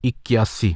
81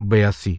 82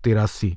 83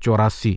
84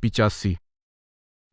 85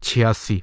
86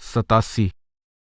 87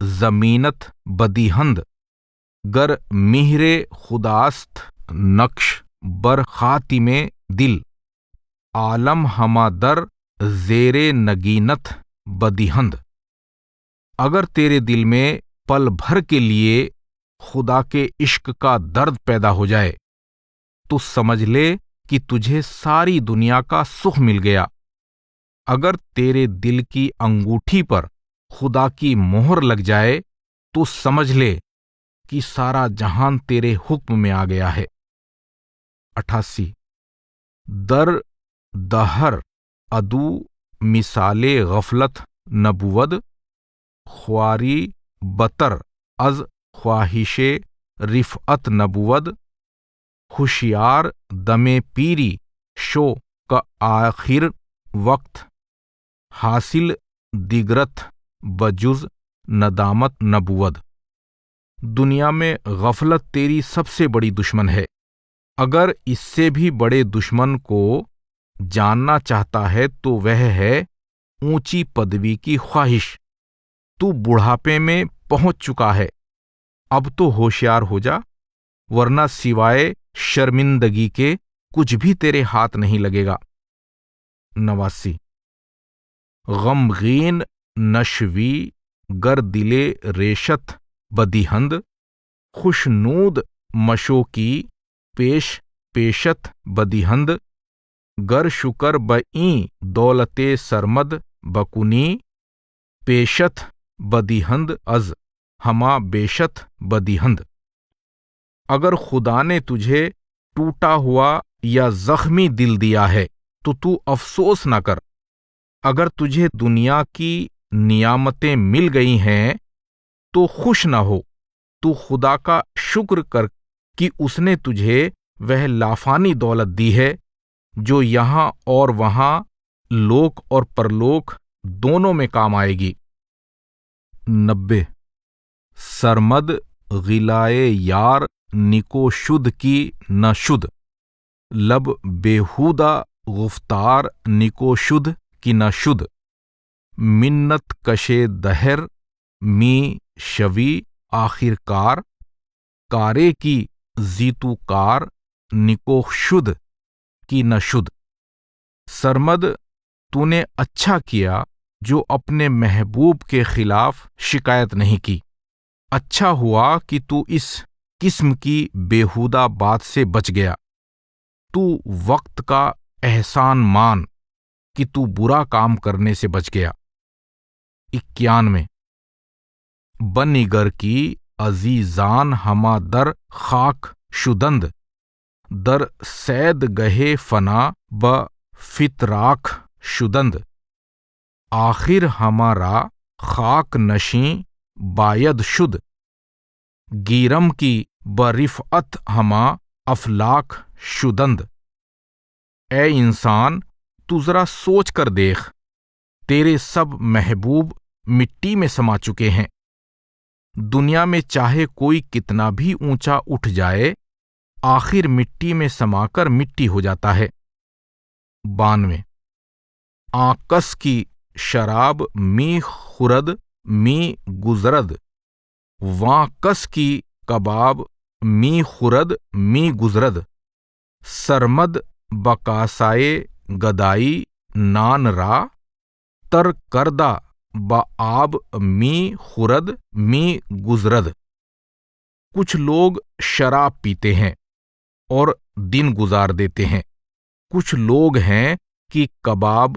زمینت بدیہند گر مہر خداست نقش بر خاتم دل عالم ہما در زیر نگینت بدیہند۔ اگر تیرے دل میں پل بھر کے لیے خدا کے عشق کا درد پیدا ہو جائے تو سمجھ لے کہ تجھے ساری دنیا کا سکھ مل گیا۔ اگر تیرے دل کی انگوٹھی پر خدا کی مہر لگ جائے تو سمجھ لے کہ سارا جہان تیرے حکم میں آ گیا ہے۔ 88 در دہر ادو مثال غفلت نبود خواری بتر از خواہش رفعت نبود ہوشیار دم پیری شو کا آخر وقت حاصل دیگرت بجز ندامت نبود۔ دنیا میں غفلت تیری سب سے بڑی دشمن ہے۔ اگر اس سے بھی بڑے دشمن کو جاننا چاہتا ہے تو وہ ہے اونچی پدوی کی خواہش۔ تو بڑھاپے میں پہنچ چکا ہے، اب تو ہوشیار ہو جا، ورنہ سوائے شرمندگی کے کچھ بھی تیرے ہاتھ نہیں لگے گا۔ 89 غمگین نشوی گر دلے ریشت بدیہند خوشنود مشو کی پیش پیشت بدیہند گر شکر بئیں دولت سرمد بکنی پیشت بدیہند از ہما بیشت بدیہند۔ اگر خدا نے تجھے ٹوٹا ہوا یا زخمی دل دیا ہے تو افسوس نہ کر۔ اگر تجھے دنیا کی نعمتیں مل گئی ہیں تو خوش نہ ہو، تو خدا کا شکر کر کہ اس نے تجھے وہ لافانی دولت دی ہے جو یہاں اور وہاں لوک اور پرلوک دونوں میں کام آئے گی۔ 90 سرمد غلائے یار نکو شد کی نہ شد لب بیہودہ گفتار نکو شد کی نہ شد منت کشے دہر می شوی آخر کار کارے کی زیتو کار نکو شد کی نہ شد۔ سرمد تو نے اچھا کیا جو اپنے محبوب کے خلاف شکایت نہیں کی۔ اچھا ہوا کہ تو اس قسم کی بیہودہ بات سے بچ گیا۔ تو وقت کا احسان مان کہ تو برا کام کرنے سے بچ گیا۔ 91 بنگر کی عزیزان ہما در خاک شدند در سید گہے فنا ب فتراک شدند آخر ہمارا خاک نشیں باید شد گیرم کی برفعت ہما افلاک شدند۔ اے انسان تو ذرا سوچ کر دیکھ، تیرے سب محبوب مٹی میں سما چکے ہیں۔ دنیا میں چاہے کوئی کتنا بھی اونچا اٹھ جائے آخر مٹی میں سما کر مٹی ہو جاتا ہے۔ 92 آکس کی شراب می خورد می گزرد واں کس کی کباب می خورد می گزرد سرمد بکاسائے گدائی نان را تر کردہ با آب می خورد می گزرد۔ کچھ لوگ شراب پیتے ہیں اور دن گزار دیتے ہیں، کچھ لوگ ہیں کہ کباب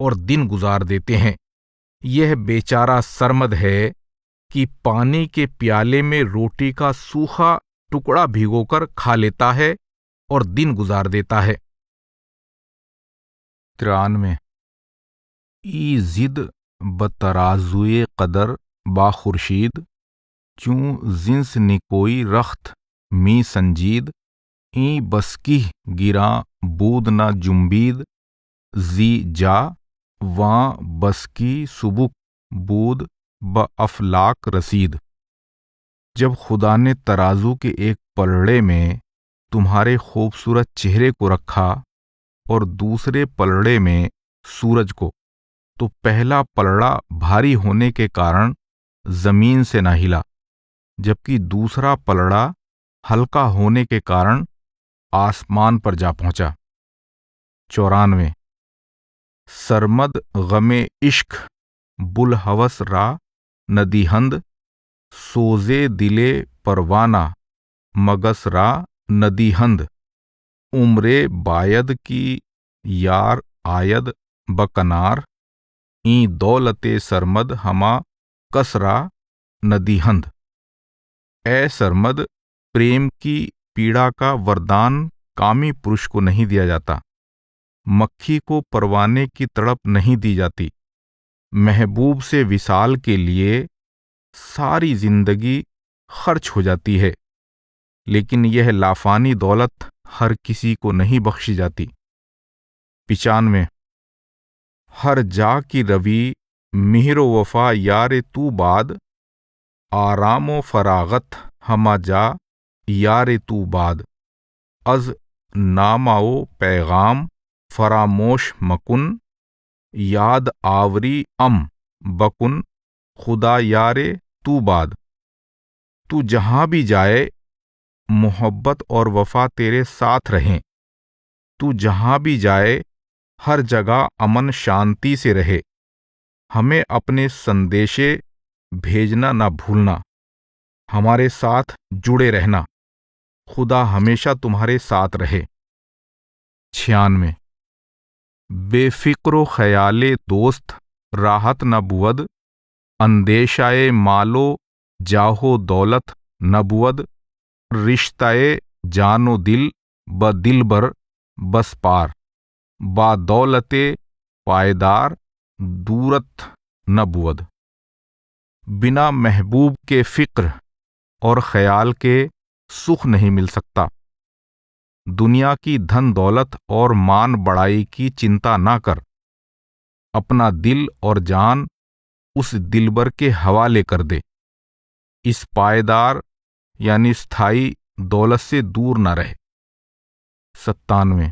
اور دن گزار دیتے ہیں۔ یہ بیچارہ سرمد ہے کہ پانی کے پیالے میں روٹی کا سوکھا ٹکڑا بھگو کر کھا لیتا ہے اور دن گزار دیتا ہے۔ 93 ای زد بترازوئے قدر با خورشید چوں زنس نکوئی رخت می سنجید این بسکی گراں بود نہ جنبید زی جا واں بسکی سبک بود بافلاک رسید۔ جب خدا نے ترازو کے ایک پلڑے میں تمہارے خوبصورت چہرے کو رکھا اور دوسرے پلڑے میں سورج کو تو پہلا پلڑا بھاری ہونے کے کارن زمین سے نہ ہلا، جبکہ دوسرا پلڑا ہلکا ہونے کے کارن آسمان پر جا پہنچا۔ 94 سرمد غم عشق بلحوث را ندیہند، سوزے دلے پروانہ مگس را ندیہند، عمرے باید کی یار آید بکنار، این دولت سرمد ہما کسرا ندیہند۔ اے سرمد، پریم کی پیڑا کا وردان کامی پرش کو نہیں دیا جاتا، مکھی کو پروانے کی تڑپ نہیں دی جاتی۔ محبوب سے وصال کے لیے ساری زندگی خرچ ہو جاتی ہے، لیکن یہ لافانی دولت ہر کسی کو نہیں بخشی جاتی۔ 95 ہر جا کی روی مہر و وفا یار تو بعد، آرام و فراغت ہما جا یار تو بعد، از نامہ و پیغام فراموش مکن، یاد آوری بکن خدا یار تو بعد۔ تو جہاں بھی جائے محبت اور وفا تیرے ساتھ رہیں، تو جہاں بھی جائے ہر جگہ امن شانتی سے رہے۔ ہمیں اپنے سندیشے بھیجنا نہ بھولنا، ہمارے ساتھ جڑے رہنا، خدا ہمیشہ تمہارے ساتھ رہے۔ 96 بے فکر و خیال دوست راحت نہ بود، اندیشہ مال و جاہ و دولت نہ بود، رشتہ جان و دل بدل بر بس پار، با دولت پائیدار دورت نہ بود۔ بنا محبوب کے فکر اور خیال کے سکھ نہیں مل سکتا۔ دنیا کی دھن دولت اور مان بڑائی کی چنتا نہ کر، اپنا دل اور جان اس دلبر کے حوالے کر دے، اس پائیدار یعنی استھائی دولت سے دور نہ رہے۔ 97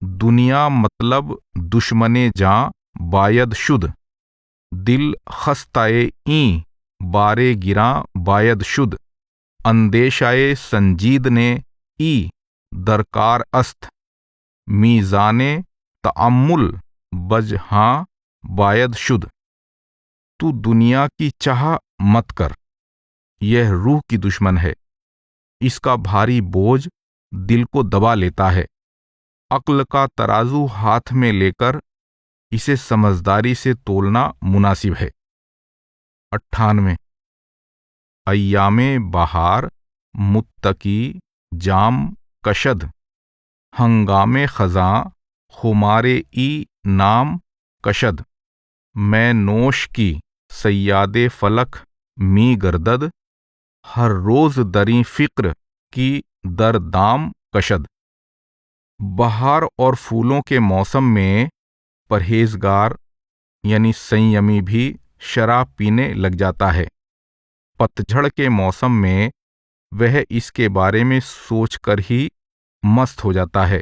دنیا مطلب دشمن جاں باید شد، دل خستہ این بارے گراں باید شد، اندیشہ سنجید نے ای درکار است، میزان تأمل بجہاں باید شد۔ تو دنیا کی چاہ مت کر، یہ روح کی دشمن ہے، اس کا بھاری بوجھ دل کو دبا لیتا ہے۔ عقل کا ترازو ہاتھ میں لے کر اسے سمجھداری سے تولنا مناسب ہے۔ 98 ایام بہار متقی جام کشد، ہنگام خزاں خمارے ای نام کشد، میں نوش کی صیاد فلک می گردد، ہر روز دریں فکر کی در دام کشد۔ بہار اور پھولوں کے موسم میں پرہیزگار یعنی سنیمی بھی شراب پینے لگ جاتا ہے، پتجھڑ کے موسم میں وہ اس کے بارے میں سوچ کر ہی مست ہو جاتا ہے۔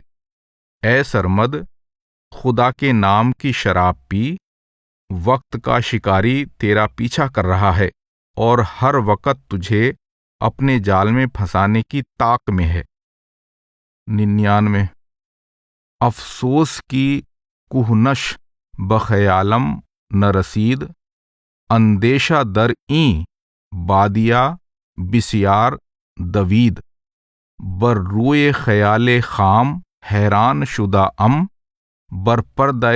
اے سرمد، خدا کے نام کی شراب پی، وقت کا شکاری تیرا پیچھا کر رہا ہے اور ہر وقت تجھے اپنے جال میں پھنسانے کی طاق میں ہے۔ 99 افسوس کی کوہنش بخیالم نہ رسید، اندیشہ در این بادیہ بسیار دوید، بر روئے خیال خام حیران شدہ بر پردہ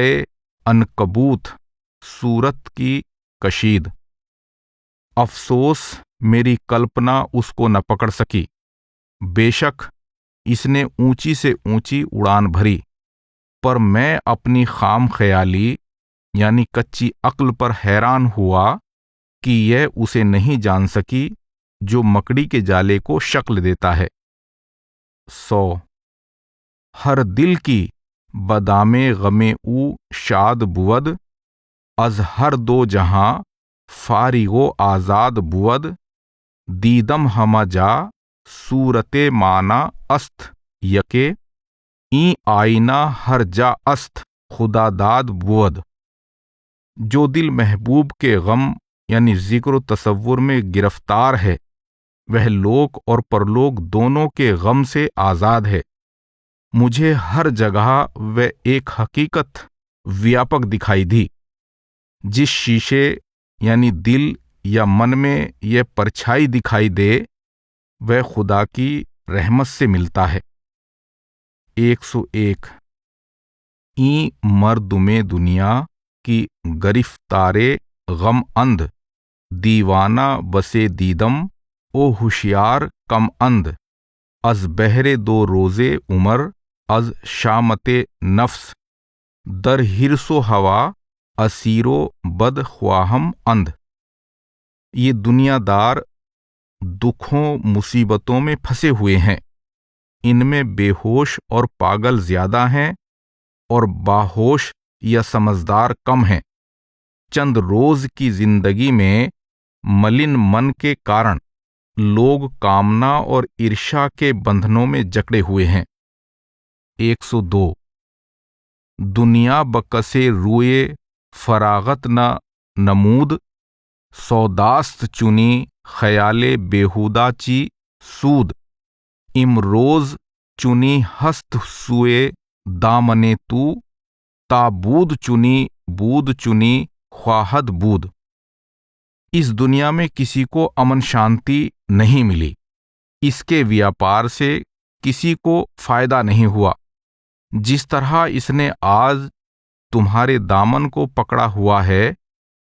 عنکبوت صورت کی کشید۔ افسوس میری کلپنا اس کو نہ پکڑ سکی، بے شک اس نے اونچی سے اونچی اڑان بھری، پر میں اپنی خام خیالی یعنی کچی عقل پر حیران ہوا کہ یہ اسے نہیں جان سکی جو مکڑی کے جالے کو شکل دیتا ہے۔ 100 ہر دل کی بدام غم او شاد بود، از ہر دو جہاں فارغ و آزاد بود، دیدم ہما جا صورت معنی است یکے، این آئینہ ہر جا است خدا داد بود۔ جو دل محبوب کے غم یعنی ذکر و تصور میں گرفتار ہے وہ لوک اور پرلوک دونوں کے غم سے آزاد ہے۔ مجھے ہر جگہ وہ ایک حقیقت ویاپک دکھائی دی۔ جس شیشے یعنی دل یا من میں یہ پرچھائی دکھائی دے وہ خدا کی رحمت سے ملتا ہے۔ 101 این مردم دنیا کی گرفتارے غم اند دیوانہ بسے دیدم او ہوشیار کم اند از بہر دو روزے عمر از شامت نفس در ہرس و ہوا اسیر و بد خواہم اند۔ یہ دنیا دار دکھوں مصیبتوں میں پھنسے ہوئے ہیں، ان میں بے ہوش اور پاگل زیادہ ہیں اور باہوش یا سمجھدار کم ہیں۔ چند روز کی زندگی میں ملن من کے کارن لوگ کامنا اور عرشا کے بندھنوں میں جکڑے ہوئے ہیں۔ 102 دنیا بکسے روئے فراغت نہ نمود سوداست چنی خیال بیہودہ چی سود امروز چنی ہست سوئے دامنے تو تا بود چنی خواہد بود۔ اس دنیا میں کسی کو امن شانتی نہیں ملی، اس کے ویاپار سے کسی کو فائدہ نہیں ہوا۔ جس طرح اس نے آج تمہارے دامن کو پکڑا ہوا ہے،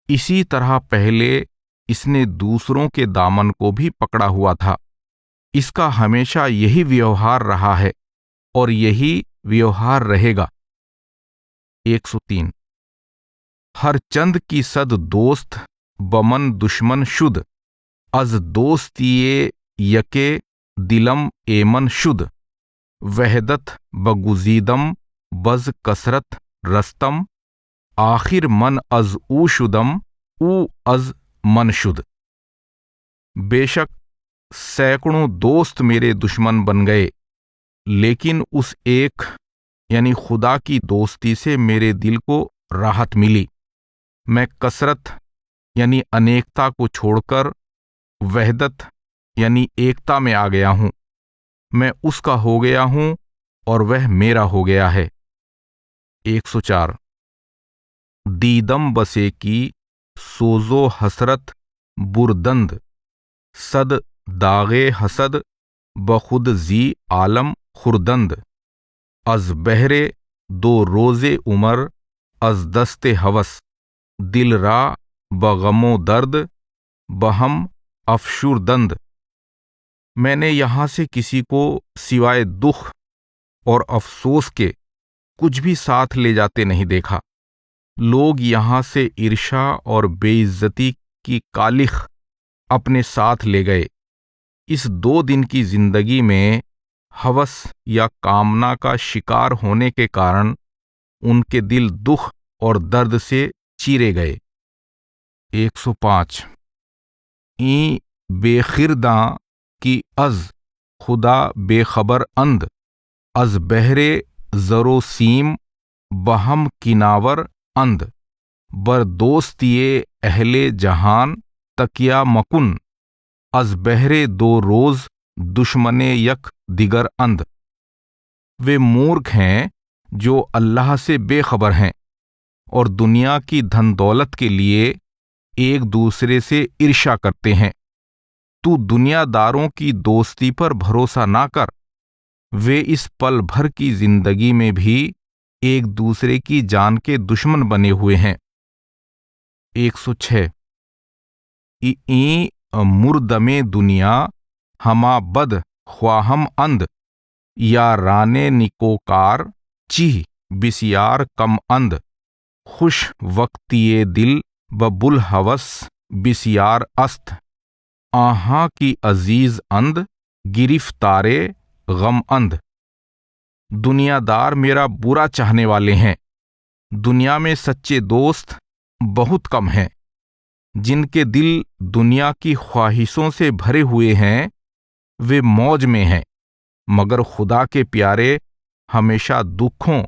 اسی طرح پہلے اس نے دوسروں کے دامن کو بھی پکڑا ہوا تھا۔ اس کا ہمیشہ یہی ویوہار رہا ہے اور یہی ویوہار رہے گا۔ 103 ہر چند کی صد دوست بمن دشمن شد از دوستیے یکے دلم ایمن شد وحدت بگزیدم بز کثرت رستم آخر من از او شدم او از من شد۔ بے شک سینکڑوں دوست میرے دشمن بن گئے، لیکن اس ایک یعنی خدا کی دوستی سے میرے دل کو راحت ملی۔ میں کثرت یعنی انیکتا کو چھوڑ کر وحدت یعنی ایکتا میں آ گیا ہوں۔ میں اس کا ہو گیا ہوں اور وہ میرا ہو گیا ہے۔ 104 دیدم بسے کی سوز و حسرت بردند صد داغے حسد بخود زی عالم خردند از بہرے دو روزے عمر از دست ہوس دل را بغم و درد بہم افشردند۔ میں نے یہاں سے کسی کو سوائے دکھ اور افسوس کے کچھ بھی ساتھ لے جاتے نہیں دیکھا۔ لوگ یہاں سے عرشا اور بے عزتی کی کالخ اپنے ساتھ لے گئے۔ اس 2 دن کی زندگی میں ہوس یا کامنا کا شکار ہونے کے کارن ان کے دل دکھ اور درد سے چیرے گئے۔ 105 این بے خرداں کی از خدا بے خبر اند از بہرے زر و سیم بہم کناور اند بر دوستیے اہل جہان تکیہ مکن از بہرے دو روز دشمنے یک دیگر اند۔ وہ مورکھ ہیں جو اللہ سے بے خبر ہیں اور دنیا کی دھن دولت کے لیے ایک دوسرے سے عرشا کرتے ہیں۔ تو دنیا داروں کی دوستی پر بھروسہ نہ کر، وہ اس پل بھر کی زندگی میں بھی ایک دوسرے کی جان کے دشمن بنے ہوئے ہیں۔ 106 این مردم دنیا ہما بد خواہم اند یا رانے نکوکار چیہ بسیار کم اند خوش وقتیے دل ببل ہوس بسیار است آہاں کی عزیز اند گرفتارے غم اند۔ دنیا دار میرا برا چاہنے والے ہیں، دنیا میں سچے دوست بہت کم ہیں۔ جن کے دل دنیا کی خواہشوں سے بھرے ہوئے ہیں وہ موج میں ہیں، مگر خدا کے پیارے ہمیشہ دکھوں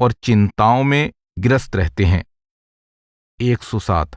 اور چنتاؤں میں گرست رہتے ہیں۔ 107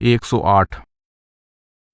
108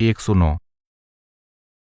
109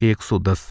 110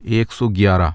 111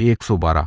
112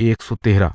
113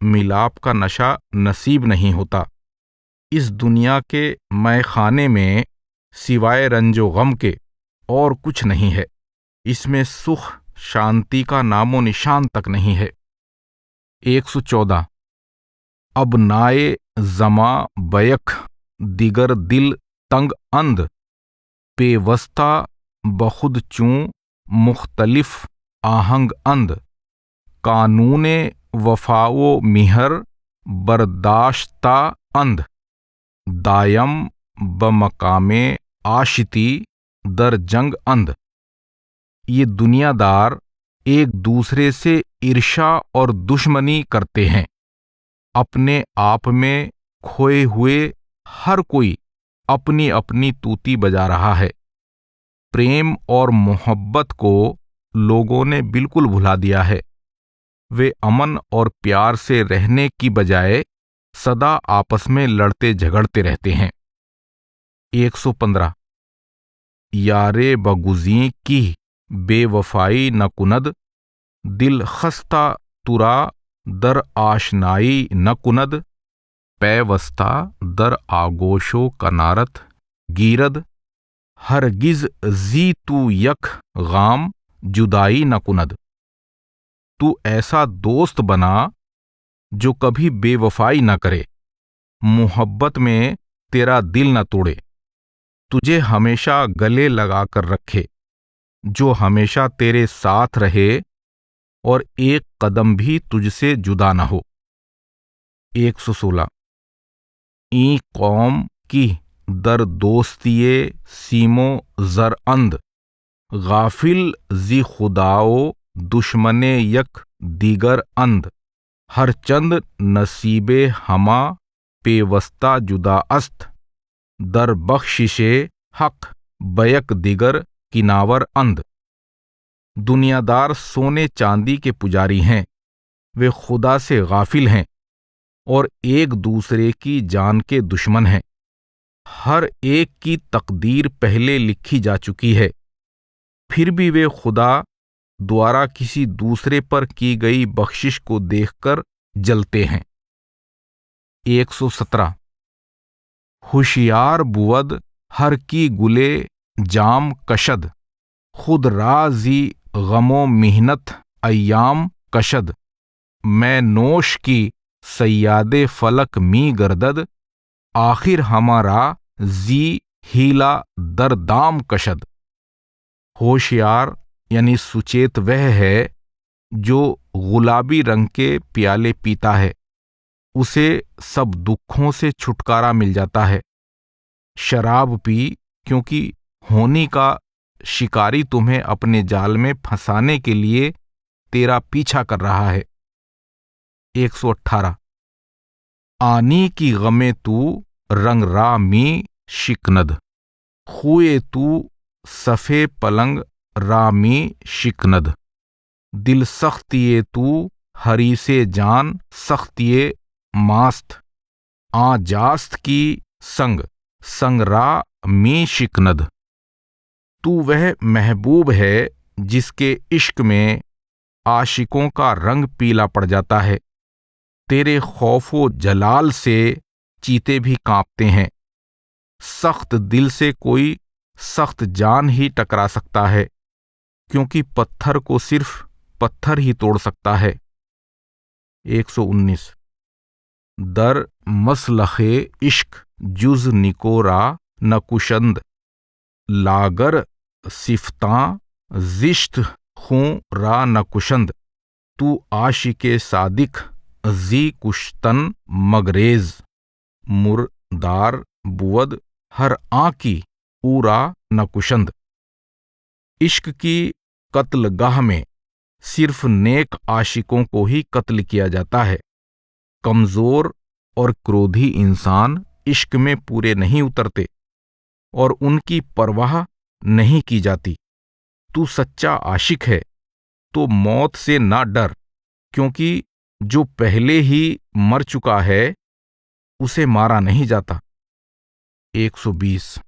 ملاپ کا نشہ نصیب نہیں ہوتا۔ اس دنیا کے مے خانے میں سوائے رنج و غم کے اور کچھ نہیں ہے، اس میں سکھ شانتی کا نام و نشان تک نہیں ہے۔ 114 اب نائے زماں بیک دیگر دل تنگ اند، پیوستہ بخود چوں مختلف آہنگ اند، قانون وفا و مہر برداشتہ اند، دائم بمقام آشتی در جنگ اند۔ یہ دنیا دار ایک دوسرے سے عرشا اور دشمنی کرتے ہیں، اپنے آپ میں کھوئے ہوئے ہر کوئی اپنی اپنی طوطی بجا رہا ہے۔ پریم اور محبت کو لوگوں نے بالکل بھلا دیا ہے، وہ امن اور پیار سے رہنے کی بجائے سدا آپس میں لڑتے جھگڑتے رہتے ہیں۔ 115 یارے بگزیں کی بے وفائی نہ کند، دل خستہ ترا در آشنائی نہ کند، پیوستہ در آگوش و کنارت گیرد، ہرگز زی تو یک غام جدائی نہ کند۔ تو ایسا دوست بنا جو کبھی بے وفائی نہ کرے، محبت میں تیرا دل نہ توڑے، تجھے ہمیشہ گلے لگا کر رکھے، جو ہمیشہ تیرے ساتھ رہے اور ایک قدم بھی تجھ سے جدا نہ ہو۔ 116 این قوم کی در دوستیے سیم و زر اند، غافل زی خداؤ دشمن یک دیگر اند، ہر چند نصیب ہما پیوستہ جدا است، در بخشش حق بیک دیگر کناور اند۔ دنیا دار سونے چاندی کے پجاری ہیں، وہ خدا سے غافل ہیں اور ایک دوسرے کی جان کے دشمن ہیں۔ ہر ایک کی تقدیر پہلے لکھی جا چکی ہے، پھر بھی وہ خدا دوارا کسی دوسرے پر کی گئی بخشش کو دیکھ کر جلتے ہیں۔ 117 ہوشیار بود ہر کی گلے جام کشد، خود رازی غم و محنت ایام کشد، میں نوش کی سیاد فلک می گردد، آخر ہمارا زی ہیلا در دام کشد۔ ہوشیار یعنی سچیت وہ ہے جو گلابی رنگ کے پیالے پیتا ہے، اسے سب دکھوں سے چھٹکارا مل جاتا ہے۔ شراب پی، کیونکہ ہونی کا شکاری تمہیں اپنے جال میں پھنسانے کے لیے تیرا پیچھا کر رہا ہے۔ 118 آنی کی غمیں تو رنگ را می شکند، خوئے تو صفے پلنگ را می شکند، دل سختیے تو ہری سے جان سختیے ماست، آ جاست کی سنگ سنگ را می شکند۔ تو وہ محبوب ہے جس کے عشق میں عاشقوں کا رنگ پیلا پڑ جاتا ہے، تیرے خوف و جلال سے چیتے بھی کانپتے ہیں، سخت دل سے کوئی سخت جان ہی ٹکرا سکتا ہے، کیونکہ پتھر کو صرف پتھر ہی توڑ سکتا ہے۔ 119 در مسلخ عشق جز نکورا نکشند، لاگر صفتاں زشت خوں را نکشند، تو عاشق صادق زی کشتن مگریز، مردار بود ہر آنکی او را نکشند۔ عشق کی قتل گاہ میں صرف نیک عاشقوں کو ہی قتل کیا جاتا ہے، کمزور اور کرودھی انسان عشق میں پورے نہیں اترتے اور ان کی پرواہ نہیں کی جاتی۔ تو سچا عاشق ہے تو موت سے نہ ڈر، کیونکہ جو پہلے ہی مر چکا ہے اسے مارا نہیں جاتا۔ 120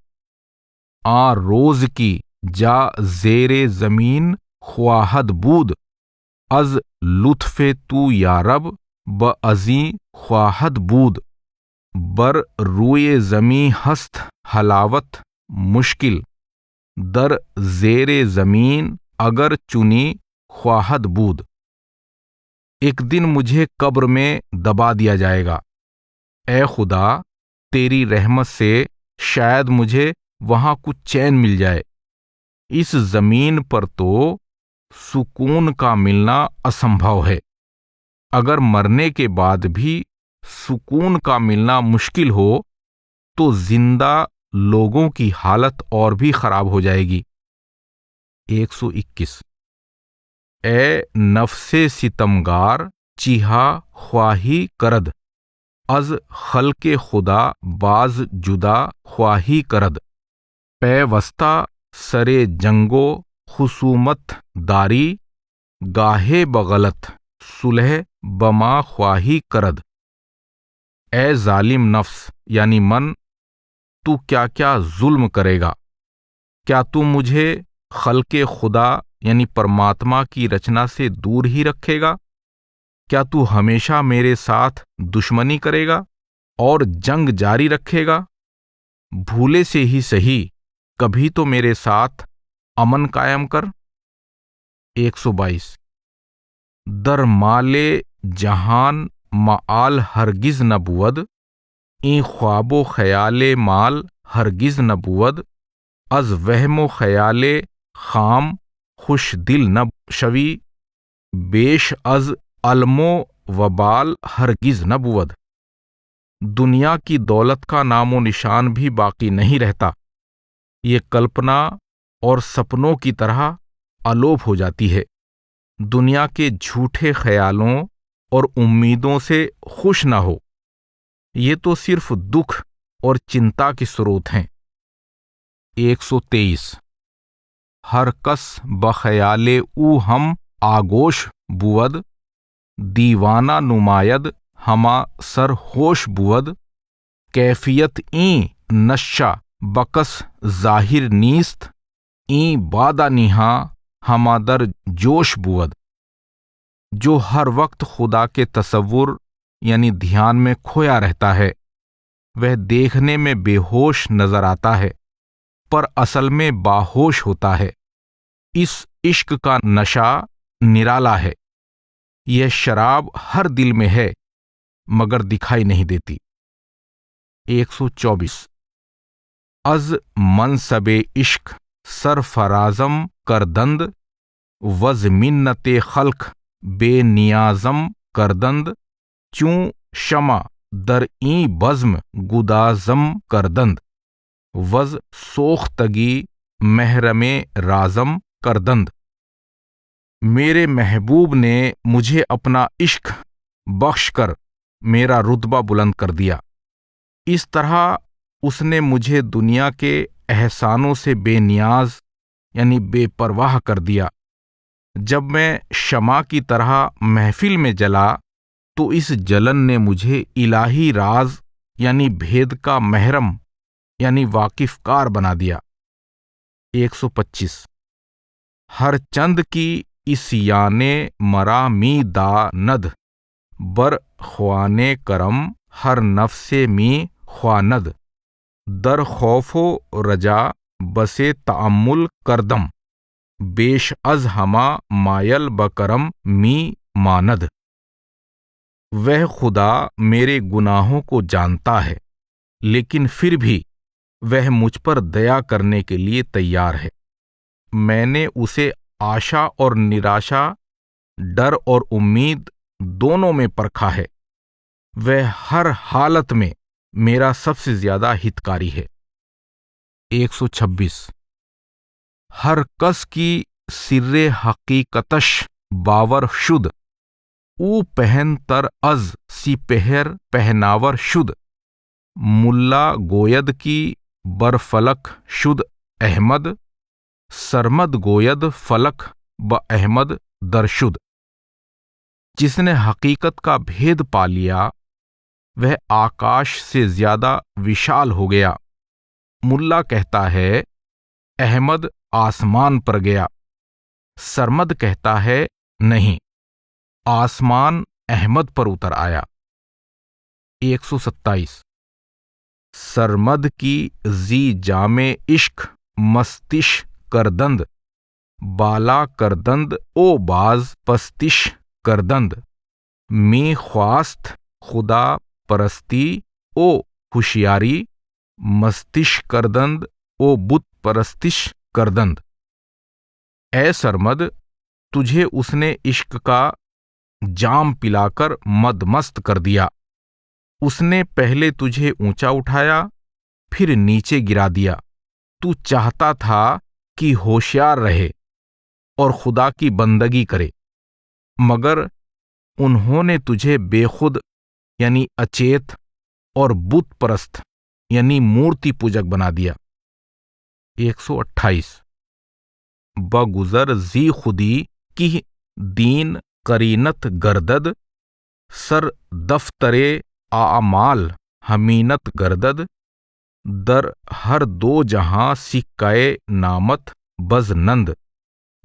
آ روز کی جا زیر زمین خواہد بود، از لطف تو یا رب بعزی خواہد بود بر روئے زمیں ہست حلاوت مشکل در زیر زمین اگر چنی خواہد بود۔ ایک دن مجھے قبر میں دبا دیا جائے گا، اے خدا تیری رحمت سے شاید مجھے وہاں کچھ چین مل جائے۔ اس زمین پر تو سکون کا ملنا اسمبھو ہے، اگر مرنے کے بعد بھی سکون کا ملنا مشکل ہو تو زندہ لوگوں کی حالت اور بھی خراب ہو جائے گی۔ 121 اے نفس ستمگار چیہا خواہی کرد از خلق خدا باز جدا خواہی کرد پیوستہ سرے جنگو خصومت داری گاہے بغلط صلح بما خواہی کرد۔ اے ظالم نفس یعنی من، تو کیا کیا ظلم کرے گا؟ کیا تو مجھے خلق خدا یعنی پرماتما کی رچنا سے دور ہی رکھے گا؟ کیا تو ہمیشہ میرے ساتھ دشمنی کرے گا اور جنگ جاری رکھے گا؟ بھولے سے ہی صحیح کبھی تو میرے ساتھ امن قائم کر۔ 122 در مال جہان معال ہرگز نہ بود این خواب و خیال مال ہرگز نہ بود از وہم و خیال خام خوش دل نہ شوی بیش از علم و وبال ہرگز نہ بود۔ دنیا کی دولت کا نام و نشان بھی باقی نہیں رہتا، یہ کلپنا اور سپنوں کی طرح الوپ ہو جاتی ہے۔ دنیا کے جھوٹے خیالوں اور امیدوں سے خوش نہ ہو، یہ تو صرف دکھ اور چنتا کے سروت ہیں۔ 123 ہر کس بخیال او ہم آگوش بود دیوانہ نماید ہما سر ہوش بود کیفیت این نشہ بکس ظاہر نیست این بادہ نیہا ہما در جوش بود۔ جو ہر وقت خدا کے تصور یعنی دھیان میں کھویا رہتا ہے وہ دیکھنے میں بے ہوش نظر آتا ہے پر اصل میں باہوش ہوتا ہے۔ اس عشق کا نشہ نرالا ہے، یہ شراب ہر دل میں ہے مگر دکھائی نہیں دیتی۔ 124 از منصب عشق سرفرازم کردند وز منت خلق بے نیازم کردند چوں شمع در این بزم گدازم کردند وز سوختگی محرم رازم کردند۔ میرے محبوب نے مجھے اپنا عشق بخش کر میرا رتبہ بلند کر دیا، اس طرح اس نے مجھے دنیا کے احسانوں سے بے نیاز یعنی بے پرواہ کر دیا۔ جب میں شمع کی طرح محفل میں جلا تو اس جلن نے مجھے الہی راز یعنی بھید کا محرم یعنی واقف کار بنا دیا۔ 125 ہر چند کی اس یانے مرا می داند بر خوانے کرم ہر نفس می خواند در خوف و رجا بسے تأمل کردم بیش از ہما مایل بکرم می ماند۔ وہ خدا میرے گناہوں کو جانتا ہے لیکن پھر بھی وہ مجھ پر دیا کرنے کے لیے تیار ہے۔ میں نے اسے آشا اور نراشا، ڈر اور امید دونوں میں پرکھا ہے، وہ ہر حالت میں میرا سب سے زیادہ ہتکاری ہے۔ 126 ہر کس کی سر حقیقتش باور شد او پہن تر از سپہر پہناور شد ملا گوید کی بر فلک شد احمد سرمد گوید فلک ب احمد در شد۔ جس نے حقیقت کا بھید پا لیا وہ آکاش سے زیادہ وشال ہو گیا۔ ملا کہتا ہے احمد آسمان پر گیا، سرمد کہتا ہے نہیں، آسمان احمد پر اتر آیا۔ 127 سرمد کی زی جام عشق مستش کردند، بالا کردند او باز پستش کردند، می خواست خدا پرستی او ہوشیاری، مستش کردند او بت پرستش کردند۔ اے سرمد، تجھے اس نے عشق کا جام پلا کر مد مست کر دیا۔ اس نے پہلے تجھے اونچا اٹھایا پھر نیچے گرا دیا۔ تو چاہتا تھا کہ ہوشیار رہے اور خدا کی بندگی کرے، مگر انہوں نے تجھے بے خود یعنی اچیت اور بت پرست یعنی مورتی پوجک بنا دیا۔ 128 بگذر زی خودی کی دین قرینت گردد، سر دفتر اعمال حمینت گردد، در ہر دو جہاں سکائے نامت بز نند،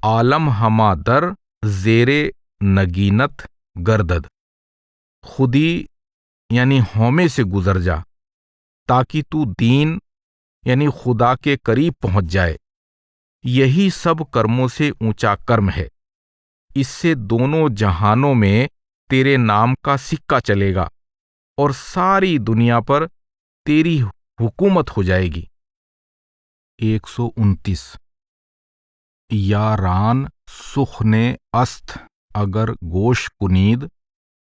عالم ہما در زیر نگینت گردد۔ خودی یعنی ہومے سے گزر جا تاکہ تو دین یعنی خدا کے قریب پہنچ جائے۔ یہی سب کرموں سے اونچا کرم ہے، اس سے دونوں جہانوں میں تیرے نام کا سکہ چلے گا اور ساری دنیا پر تیری حکومت ہو جائے گی۔ 129 یاران سخن است اگر گوش کنید،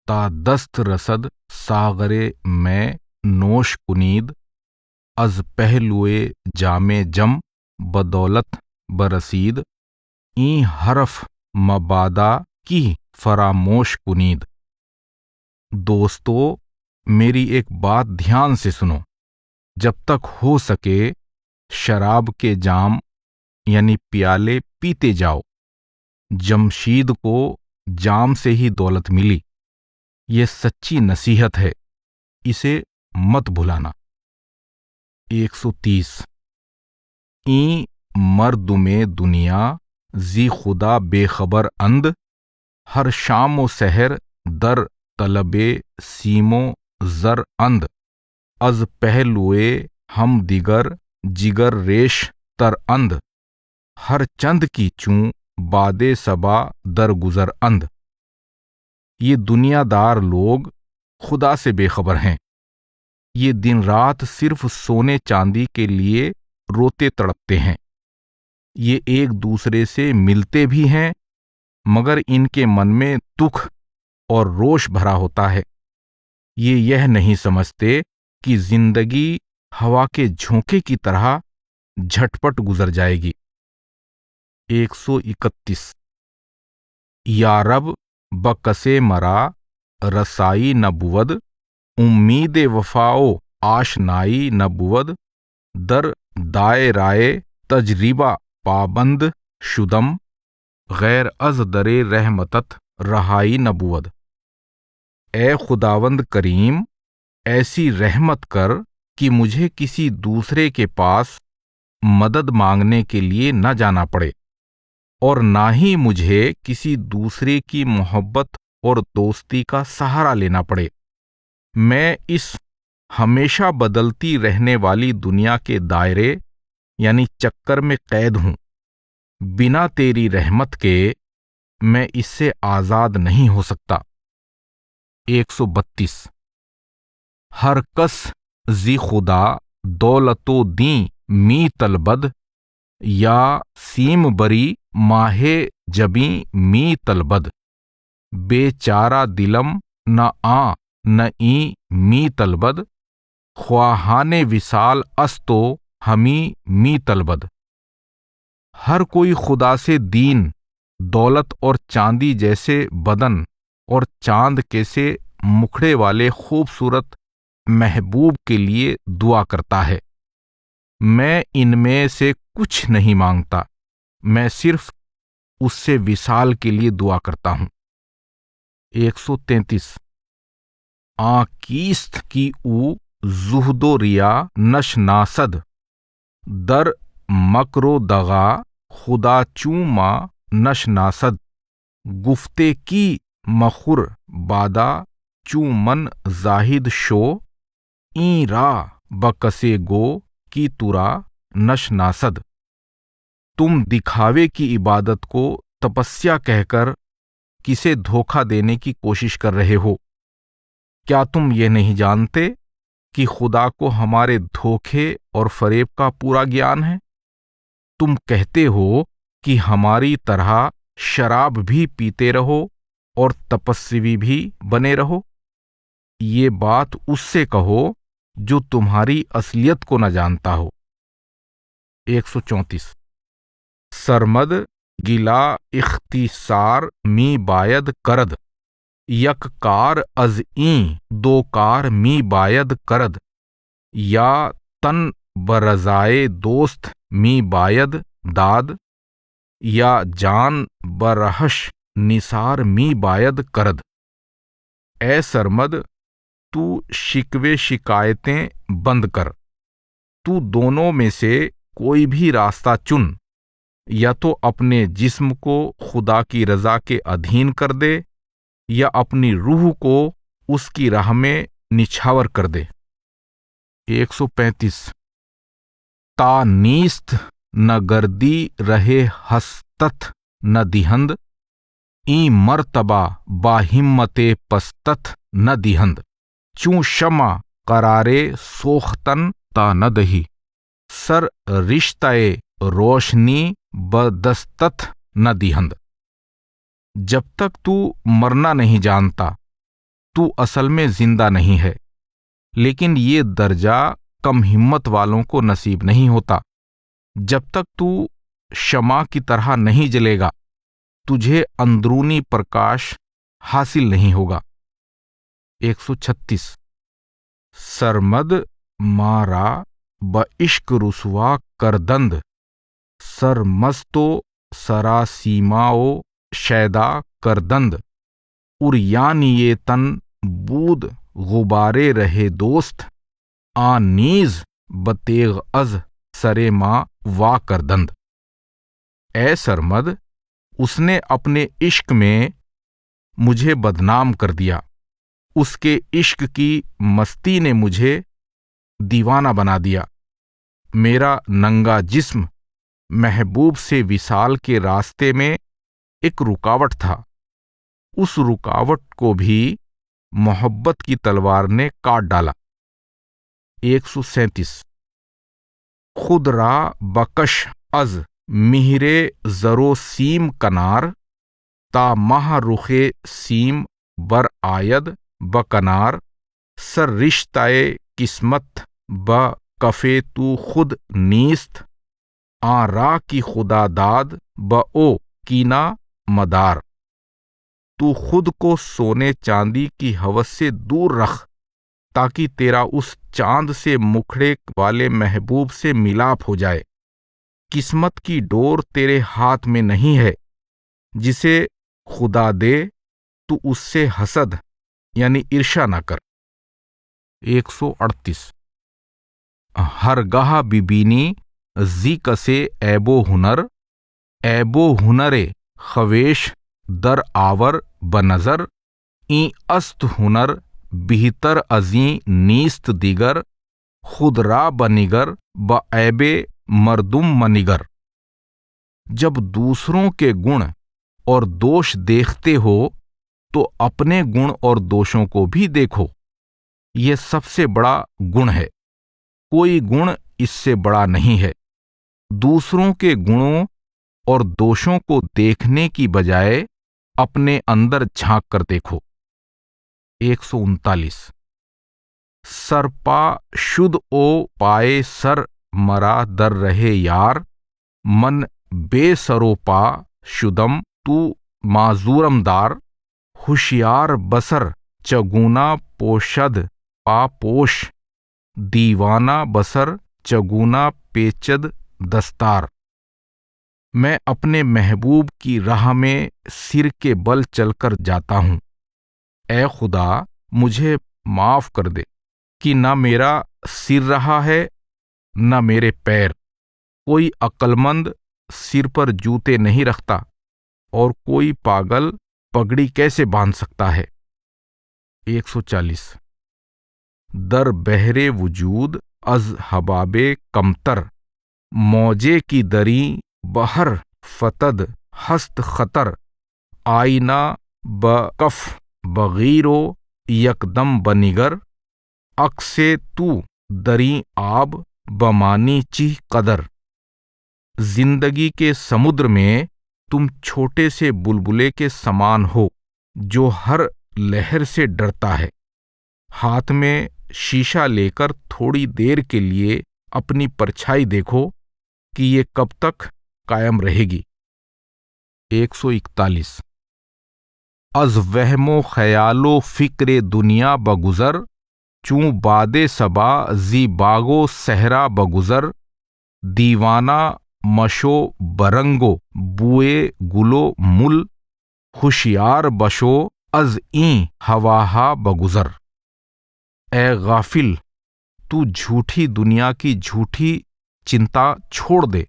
تا دست رسد ساغر میں نوش کنید، از پہلوئے جام جم بدولت برسید، این حرف مبادا کی فراموش کنید۔ دوستو، میری ایک بات دھیان سے سنو، جب تک ہو سکے شراب کے جام یعنی پیالے پیتے جاؤ۔ جمشید کو جام سے ہی دولت ملی، یہ سچی نصیحت ہے، اسے مت بھلانا۔ 130 این مرد میں دنیا زی خدا بے خبر اند، ہر شام و سحر در طلب سیم و زر اند، از پہلوئے ہم دیگر جگر ریش تر اند، ہر چند کی چوں باد صبا در گزر اند۔ یہ دنیا دار لوگ خدا سے بے خبر ہیں، یہ دن رات صرف سونے چاندی کے لیے روتے تڑپتے ہیں۔ یہ ایک دوسرے سے ملتے بھی ہیں مگر ان کے من میں دکھ اور روش بھرا ہوتا ہے۔ یہ نہیں سمجھتے کہ زندگی ہوا کے جھونکے کی طرح جھٹپٹ گزر جائے گی۔ 131 یا رب بکسے مرا رسائی نہ بود، امید وفاؤ آشنائی نہ بود، در دائرائے تجربہ پابند شدم، غیر از در رحمتت رہائی نہ بود۔ اے خداوند کریم، ایسی رحمت کر کہ مجھے کسی دوسرے کے پاس مدد مانگنے کے لیے نہ جانا پڑے، اور نہ ہی مجھے کسی دوسرے کی محبت اور دوستی کا سہارا لینا پڑے۔ میں اس ہمیشہ بدلتی رہنے والی دنیا کے دائرے یعنی چکر میں قید ہوں، بنا تیری رحمت کے میں اس سے آزاد نہیں ہو سکتا۔ 132 ہر کس زی خدا دولت و دیں می طلبد، یا سیم بری ماہ جبیں می طلبد، بے چارہ دلم نہ آ نہ این می طلبد، خواہان وصال استو ہمی می طلبد۔ ہر کوئی خدا سے دین، دولت اور چاندی جیسے بدن اور چاند کے سے مکھڑے والے خوبصورت محبوب کے لیے دعا کرتا ہے۔ میں ان میں سے کچھ نہیں مانگتا، میں صرف اس سے وصال کے لیے دعا کرتا ہوں۔ 133 کیست کی او زہد و ریا نش ناسد، در مکر و دغا خدا چوں ما نش ناسد، گفتے کی مخور بادا چوں من زاہد شو این را بکسے گو کی ترا نشناسد۔ تم دکھاوے کی عبادت کو تپسیا کہہ کر کسے دھوکہ دینے کی کوشش کر رہے ہو؟ کیا تم یہ نہیں جانتے کہ خدا کو ہمارے دھوکے اور فریب کا پورا گیان ہے؟ تم کہتے ہو کہ ہماری طرح شراب بھی پیتے رہو اور تپسوی بھی بنے رہو۔ یہ بات اس سے کہو جو تمہاری اصلیت کو نہ جانتا ہو۔ 134 سرمد گلا اختصار می باید کرد، یک کار از این دو کار می باید کرد، یا تن برضائے دوست می باید داد، یا جان برہش نثار می باید کرد۔ اے سرمد، تو شکوے شکایتیں بند کر، تو دونوں میں سے کوئی بھی راستہ چن، یا تو اپنے جسم کو خدا کی رضا کے ادھین کر دے یا اپنی روح کو اس کی راہ میں نچھاور کر دے۔ 135 تا نیست نہ گردی رہے ہستت نہ دہند، این مرتبہ با ہمت پستت نہ دہند، چوں شمع قرارے سوختن تا نہ دہی، سر رشتہ روشنی بدستت نہ دہند۔ جب تک تو مرنا نہیں جانتا تو اصل میں زندہ نہیں ہے، لیکن یہ درجہ کم ہمت والوں کو نصیب نہیں ہوتا۔ جب تک تو شمع کی طرح نہیں جلے گا تجھے اندرونی پرکاش حاصل نہیں ہوگا۔ 136 سرمد مارا بعشق رسوا کردند، سرمستو سراسیماؤ شیدا کردند، اریانی تن بود غبارے رہے دوست، آن نیز بتیغ از سرے ماں وا کردند۔ اے سرمد، اس نے اپنے عشق میں مجھے بدنام کر دیا، اس کے عشق کی مستی نے مجھے دیوانہ بنا دیا۔ میرا ننگا جسم محبوب سے وصال کے راستے میں ایک رکاوٹ تھا، اس رکاوٹ کو بھی محبت کی تلوار نے کاٹ ڈالا۔ 137 خود را بکش از مہر زرو سیم کنار، تا ماہ رخ سیم بر آید بکنار، سر رشتہ قسمت ب کفے تو خود نیست، آ را کی خدا داد ب او کینا مدار۔ تو خود کو سونے چاندی کی ہوس سے دور رکھ تاکہ تیرا اس چاند سے مکھڑے والے محبوب سے ملاپ ہو جائے۔ قسمت کی ڈور تیرے ہاتھ میں نہیں ہے، جسے خدا دے تو اس سے حسد یعنی عرشا نہ کر۔ 138 ہرگاہ ببینی زی کسے عیب و ہنر، عیب و ہنر خویش در آور بنظر، این است ہنر بہتر ازیں نیست دیگر، خود را بنگر بعیب مردم منگر۔ جب دوسروں کے گن اور دوش دیکھتے ہو تو اپنے گن اور دوشوں کو بھی دیکھو، یہ سب سے بڑا گن ہے، کوئی گن اس سے بڑا نہیں ہے۔ دوسروں کے گنوں اور دوشوں کو دیکھنے کی بجائے اپنے اندر جھانک کر دیکھو۔ 139 سر پا شد او پائے سر مرا در رہے یار، من بے سرو پا شدم تو معذورم دار، ہوشیار بسر چگونا پوشد پا پوش، دیوانہ بسر چگونا پیچد دستار۔ میں اپنے محبوب کی راہ میں سر کے بل چل کر جاتا ہوں۔ اے خدا، مجھے معاف کر دے کہ نہ میرا سر رہا ہے نہ میرے پیر۔ کوئی عقل مند سر پر جوتے نہیں رکھتا، اور کوئی پاگل پگڑی کیسے باندھ سکتا ہے؟ 140 در بہرے وجود از حباب کمتر موجے کی دری بہر فتد ہست خطر آئینہ بکف بغیر و یکدم بنگر اکسے تو دری آب بمانی چی قدر زندگی کے سمندر میں تم چھوٹے سے بلبلے کے سمان ہو جو ہر لہر سے ڈرتا ہے، ہاتھ میں شیشہ لے کر تھوڑی دیر کے لیے اپنی پرچھائی دیکھو کہ یہ کب تک قائم رہے گی۔ 141 از وہم و خیال و فکر دنیا بگذر چوں باد صبا زی باغ و صحرا بگذر دیوانہ مشو برنگو بوئے گلو مل ہوشیار بشو از این ہواہا بگذر۔ اے غافل، تو جھوٹی دنیا کی جھوٹی چنتا چھوڑ دے،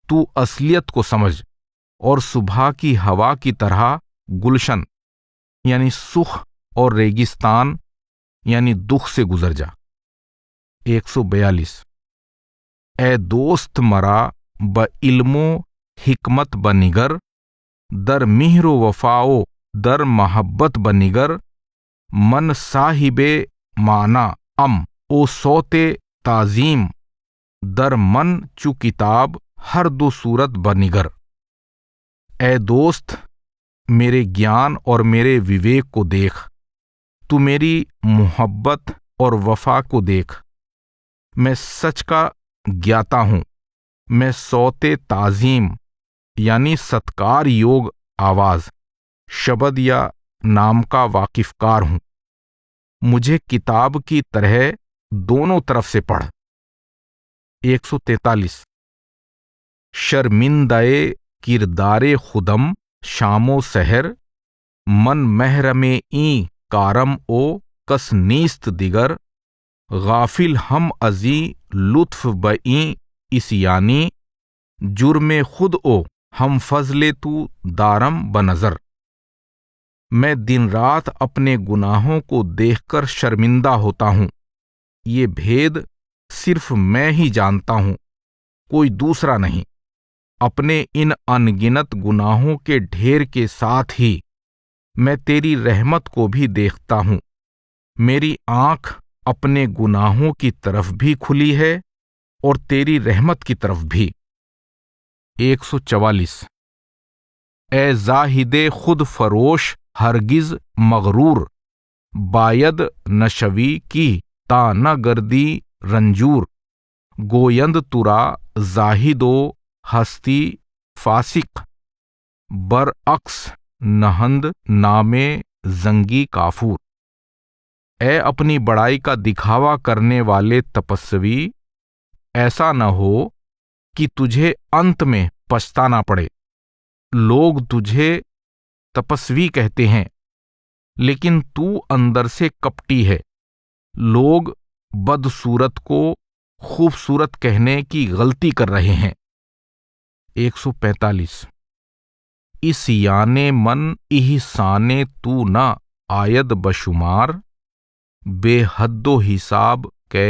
تو اصلیت کو سمجھ اور صبح کی ہوا کی طرح گلشن یعنی سکھ اور ریگستان یعنی دکھ سے گزر جا۔ 142 اے دوست مرا بعلم و حکمت بنگر در مہر و وفاؤ در محبت بنگر من صاحب معنی ام او صوت تعظیم در من چو کتاب ہر دو صورت بنگر۔ اے دوست، میرے گیان اور میرے وویک کو دیکھ، تو میری محبت اور وفا کو دیکھ۔ میں سچ کا گیاتا ہوں، میں صوت تعظیم یعنی ستکار یوگ آواز شبد یا نام کا واقف کار ہوں۔ مجھے کتاب کی طرح دونوں طرف سے پڑھ۔ 143 شرمندۂ کردار خودم شام و سحر من محرم این کارم او کس نیست دیگر غافل ہم ازی لطف بئیں اسیانی جرم خود او ہم فضل تو دارم بنظر۔ میں دن رات اپنے گناہوں کو دیکھ کر شرمندہ ہوتا ہوں، یہ بھید صرف میں ہی جانتا ہوں، کوئی دوسرا نہیں۔ اپنے ان انگنت گناہوں کے ڈھیر کے ساتھ ہی میں تیری رحمت کو بھی دیکھتا ہوں، میری آنکھ اپنے گناہوں کی طرف بھی کھلی ہے اور تیری رحمت کی طرف بھی۔ 144 اے زاہد خود فروش ہرگز مغرور باید نشوی کی تا نہ گردی رنجور گویند ترا زاہد و ہستی فاسق برعکس نہند نام زنگی کافور۔ اے اپنی بڑائی کا دکھاوا کرنے والے تپسوی، ایسا نہ ہو کہ تجھے انت میں پچھتانا پڑے۔ لوگ تجھے تپسوی کہتے ہیں لیکن تو اندر سے کپٹی ہے۔ لوگ بدصورت کو خوبصورت کہنے کی غلطی کر رہے ہیں۔ 145 اس یانے من احسان تو نہ آید بشمار بے حد و حساب کے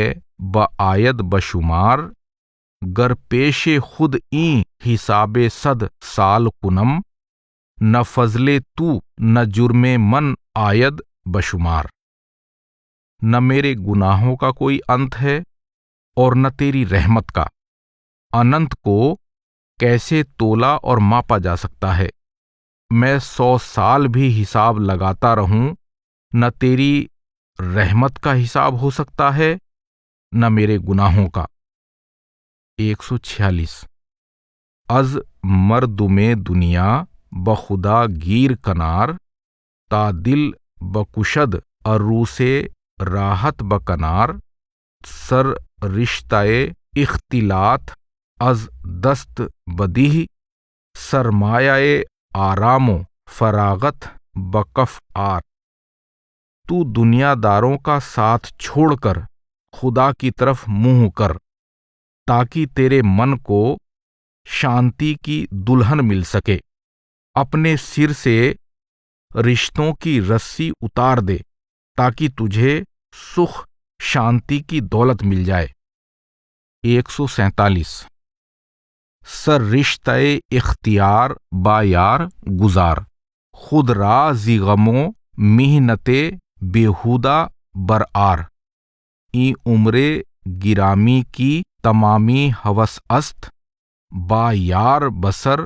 بآید بشمار گر پیش خود این حساب صد سال کنم نہ فضل تو نہ جرم من آید بشمار۔ نہ میرے گناہوں کا کوئی انت ہے اور نہ تیری رحمت کا۔ اننت کو کیسے تولا اور ماپا جا سکتا ہے؟ میں 100 سال بھی حساب لگاتا رہوں، نہ تیری رحمت کا حساب ہو سکتا ہے نہ میرے گناہوں کا۔ 146 از مردم دنیا بخدا گیر کنار تا دل بکشد ارو سے راحت بکنار سر رشتہ اختلاط از دست بدیہ سرمایہ آرام و فراغت بکف آر۔ تو دنیا داروں کا ساتھ چھوڑ کر خدا کی طرف منہ کر تاکہ تیرے من کو شانتی کی دلہن مل سکے۔ اپنے سر سے رشتوں کی رسی اتار دے تاکہ تجھے سکھ شانتی کی دولت مل جائے۔ 147 سر رشتہ اختیار با یار گزار، خود را زی غموں محنت بیہودہ برآر، این عمر گرامی کی تمامی ہوس است، با یار بسر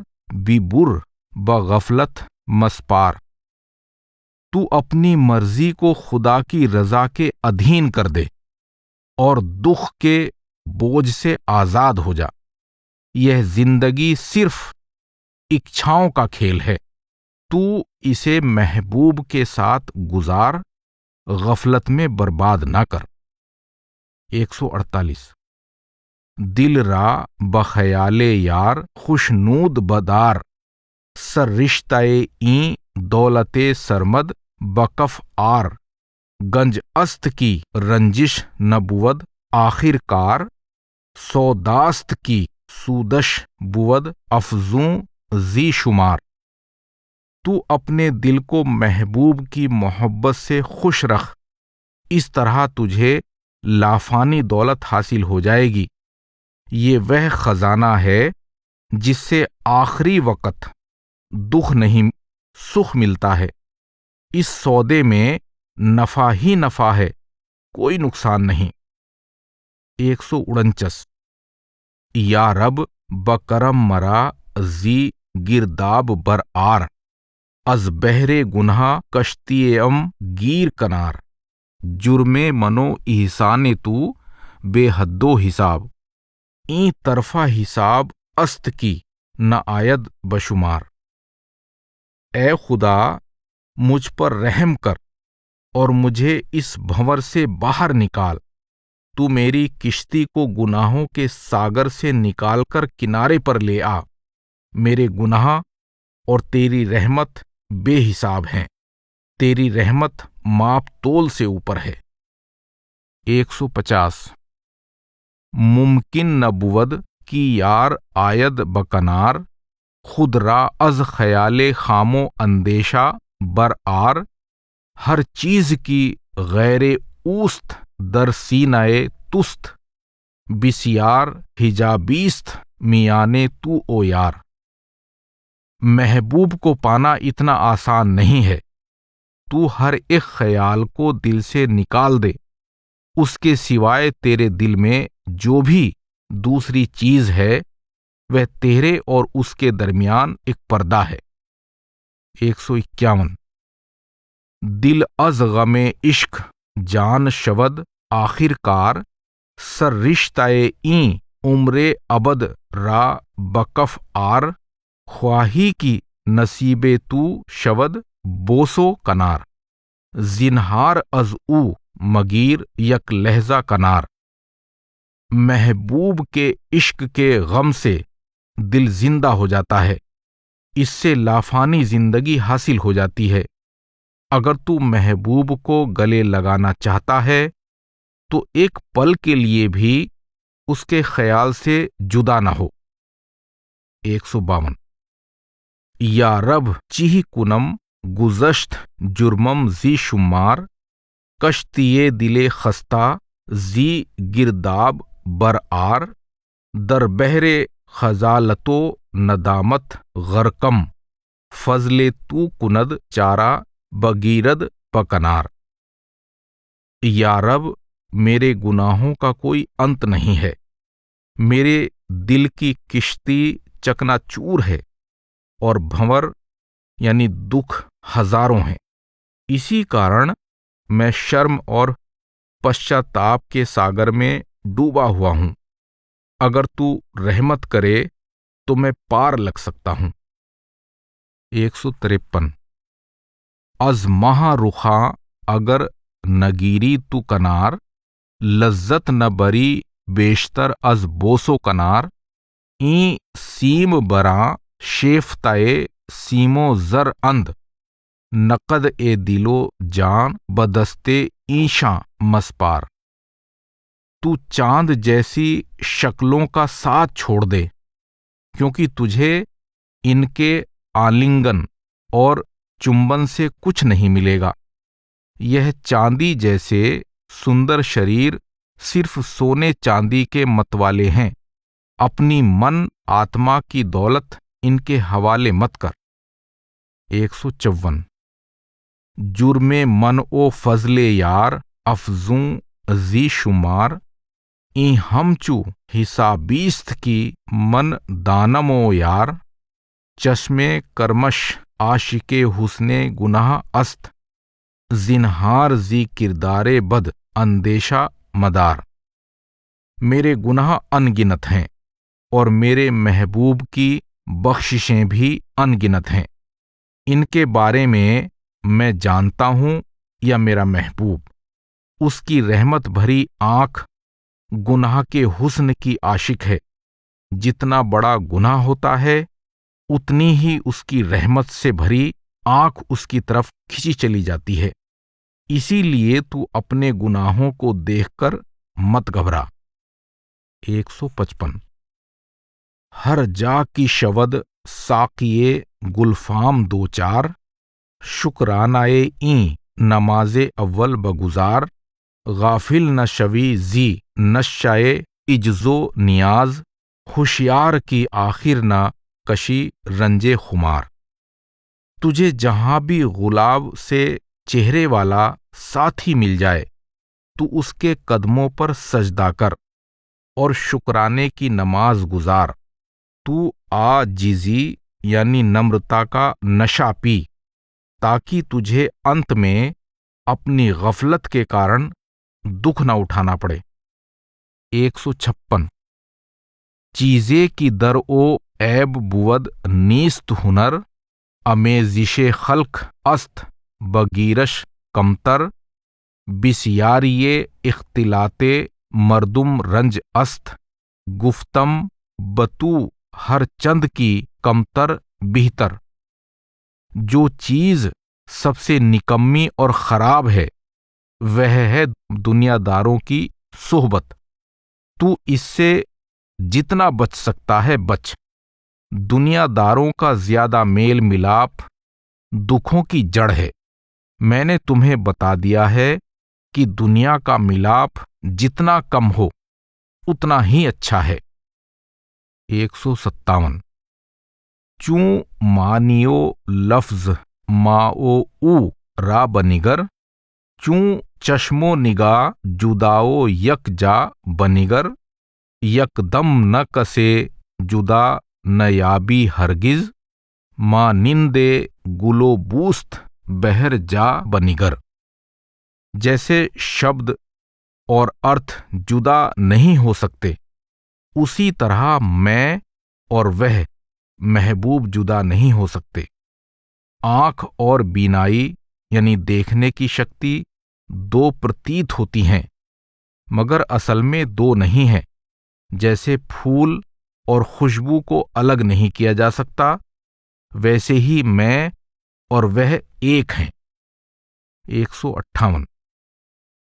بھی بر بغفلت مسپار۔ تو اپنی مرضی کو خدا کی رضا کے ادھین کر دے اور دکھ کے بوجھ سے آزاد ہو جا۔ یہ زندگی صرف اچھاؤں کا کھیل ہے، تو اسے محبوب کے ساتھ گزار، غفلت میں برباد نہ کر۔ 148 دل را بخیال یار خوشنود بدار، سر رشتہ این دولت سرمد بکف آر، گنج است کی رنجش نبود آخر کار، سوداست کی سودش بود افزوں زی شمار۔ تو اپنے دل کو محبوب کی محبت سے خوش رکھ، اس طرح تجھے لافانی دولت حاصل ہو جائے گی۔ یہ وہ خزانہ ہے جس سے آخری وقت دکھ نہیں سکھ ملتا ہے۔ اس سودے میں نفع ہی نفع ہے، کوئی نقصان نہیں۔ 149 یا رب بکرم مرا زی گرداب برآر، از بحر گناہ کشتی ام گیر کنار، جرم منو احسان تو بے حد و حساب، این طرفہ حساب است کی نہ آید بشمار۔ اے خدا مجھ پر رحم کر اور مجھے اس بھنور سے باہر نکال۔ تو میری کشتی کو گناہوں کے ساگر سے نکال کر کنارے پر لے آ۔ میرے گناہ اور تیری رحمت بے حساب ہیں، تیری رحمت ماپ تول سے اوپر ہے۔ 150 ممکن نہ بود کی یار آید بکنار، خود را از خیال خام و اندیشہ برآر، ہر چیز کی غیر اوست در سینہ تست، بسیار حجابیست میانے تو او یار۔ محبوب کو پانا اتنا آسان نہیں ہے، تو ہر ایک خیال کو دل سے نکال دے، اس کے سوائے تیرے دل میں جو بھی دوسری چیز ہے وہ تیرے اور اس کے درمیان ایک پردہ ہے۔ 151 دل از غم عشق جان شود آخر کار، سر رشتہ این عمر ابد را بکف آر، خواہی کی نصیب تو شود بوسو کنار، زنہار از او مگیر یک لہجہ کنار۔ محبوب کے عشق کے غم سے دل زندہ ہو جاتا ہے، اس سے لافانی زندگی حاصل ہو جاتی ہے۔ اگر تو محبوب کو گلے لگانا چاہتا ہے تو ایک پل کے لیے بھی اس کے خیال سے جدا نہ ہو۔ 152 یا رب چیہ کنم گزشت جرمم زی شمار، کشتی دل خستہ زی گرداب برآر، در بحر خجالت و ندامت غرقم، فضل تو کند چارہ بگیرد پکنار۔ یا رب میرے گناہوں کا کوئی انت نہیں ہے، میرے دل کی کشتی چکنا چور ہے اور بھنور یعنی دکھ ہزاروں ہیں، اسی کارن میں شرم اور پشچاتاپ کے ساگر میں ڈوبا ہوا ہوں۔ اگر تو رحمت کرے تو میں پار لگ سکتا ہوں۔ 153 از مہا رخاں اگر نگیری تو کنار، لذت نہ بری بیشتر از بوسو کنار، این سیم براں شیفتہ سیم و زر اند، نقد اے دل و جان بدستے اینشاں مسپار۔ تو چاند جیسی شکلوں کا ساتھ چھوڑ دے، کیونکہ تجھے ان کے آلنگن اور چمبن سے کچھ نہیں ملے گا۔ یہ چاندی جیسے سندر شریر صرف سونے چاندی کے متوالے ہیں، اپنی من آتما کی دولت ان کے حوالے مت کر۔ 154 جرم من و فضل یار افزوں زی شمار، این ہمچو حسابیست کی من دانم و یار، چشم کرمش عاشق حسن گناہ است، زنہار زی کردار بد اندیشہ مدار۔ میرے گناہ ان گنت ہیں اور میرے محبوب کی بخششیں بھی ان گنت ہیں، ان کے بارے میں جانتا ہوں یا میرا محبوب، اس کی رحمت بھری آنکھ گناہ کے حسن کی عاشق ہے۔ جتنا بڑا گناہ ہوتا ہے اتنی ہی اس کی رحمت سے بھری آنکھ اس کی طرف کھینچی چلی جاتی ہے، اسی لیے تو اپنے گناہوں کو دیکھ کر مت گھبرا۔ 155 ہر جا کی شود ساقیے گلفام دو چار، شکرانائے این نماز اول بگزار، غافل نہ شوی زی نشائے اجزو نیاز، ہوشیار کی آخر نہ کشی رنج خمار۔ تجھے جہاں بھی گلاب سے چہرے والا ساتھی مل جائے تو اس کے قدموں پر سجدہ کر اور شکرانے کی نماز گزار۔ تو عاجزی یعنی نمرتا کا نشہ پی تاکہ تجھے انت میں اپنی غفلت کے کارن دکھ نہ اٹھانا پڑے۔ 156 چیزے کی در او عیب بود نیست ہنر، امیزش خلق است بگیرش کمتر، بسیاری اختلاط مردم رنج است، گفتم بتو ہر چند کی کمتر بہتر۔ جو چیز سب سے نکمی اور خراب ہے وہ ہے دنیا داروں کی صحبت، تو اس سے جتنا بچ سکتا ہے بچ۔ دنیا داروں کا زیادہ میل ملاپ دکھوں کی جڑ ہے۔ میں نے تمہیں بتا دیا ہے کہ دنیا کا ملاپ جتنا کم ہو اتنا ہی اچھا ہے۔ 157 چوں مانیو لفظ ما او را بنگر، چوں چشم و نگاہ جداؤ یک جا بنگر، یک دم نہ کسے جدا نہ یابی ہرگز، مانند گل و بوست بہر جا بنگر۔ جیسے شبد اور ارتھ جدا نہیں ہو سکتے اسی طرح میں اور وہ محبوب جدا نہیں ہو سکتے۔ آنکھ اور بینائی یعنی دیکھنے کی شکتی دو پرتیت ہوتی ہیں مگر اصل میں دو نہیں ہیں۔ جیسے پھول اور خوشبو کو الگ نہیں کیا جا سکتا ویسے ہی میں اور وہ ایک ہیں۔ 158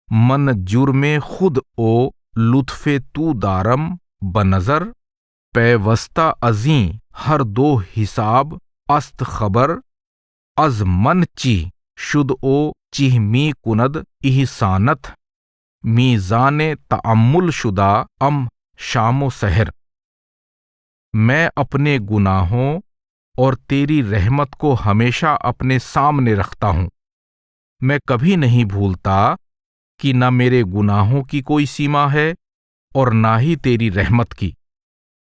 من جرم خود او لطف تو دارم بنظر، پیوستہ ازیں ہر دو حساب است خبر، از من چی شد او چہ می کند احسانت، میزان تأمل شدہ ام شام و سحر۔ میں اپنے گناہوں اور تیری رحمت کو ہمیشہ اپنے سامنے رکھتا ہوں، میں کبھی نہیں بھولتا کہ نہ میرے گناہوں کی کوئی سیما ہے اور نہ ہی تیری رحمت کی۔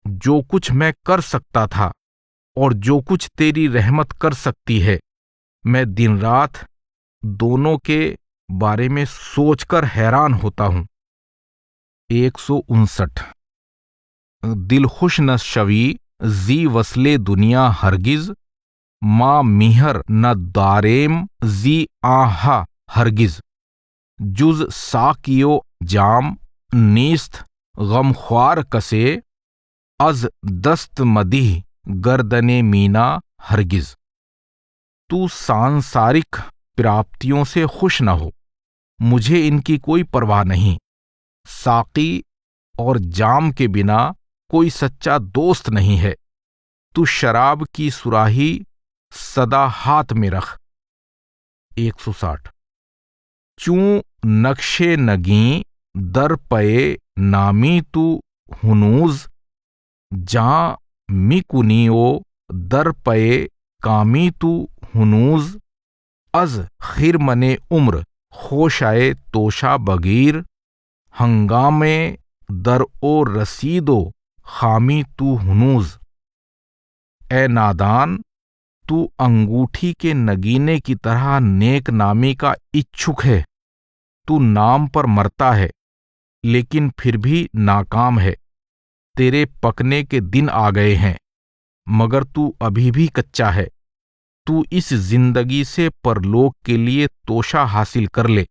جو کچھ میں کر سکتا تھا اور جو کچھ تیری رحمت کر سکتی ہے میں دن رات دونوں کے بارے میں سوچ کر حیران ہوتا ہوں۔ 159 دل خوش نہ شوی زی وصلے دنیا ہرگز، ما میہر نہ داریم زی آہا ہرگز، جز ساقیو جام نیست غمخوار کسے، از دست مدیح گردن مینا ہرگز۔ تو سانسارک پراپتیوں سے خوش نہ ہو، مجھے ان کی کوئی پرواہ نہیں۔ ساقی اور جام کے بنا کوئی سچا دوست نہیں ہے۔ تو شراب کی صراحی سدا ہاتھ میں رکھ۔ 160 چوں نقش نگیں در پے نامی تو ہنوز جاں می کنیو در پے کامی تو ہنوز از خرمن عمر خوشائے توشا بگیر ہنگامے در او رسید و خامی تو ہنوز۔ اے نادان، تو انگوٹھی کے نگینے کی طرح نیک نامی کا اچھک ہے۔ تو نام پر مرتا ہے لیکن پھر بھی ناکام ہے۔ تیرے پکنے کے دن آ گئے ہیں مگر تو ابھی بھی کچا ہے۔ تو اس زندگی سے پرلوک کے لیے توشہ حاصل کر لے۔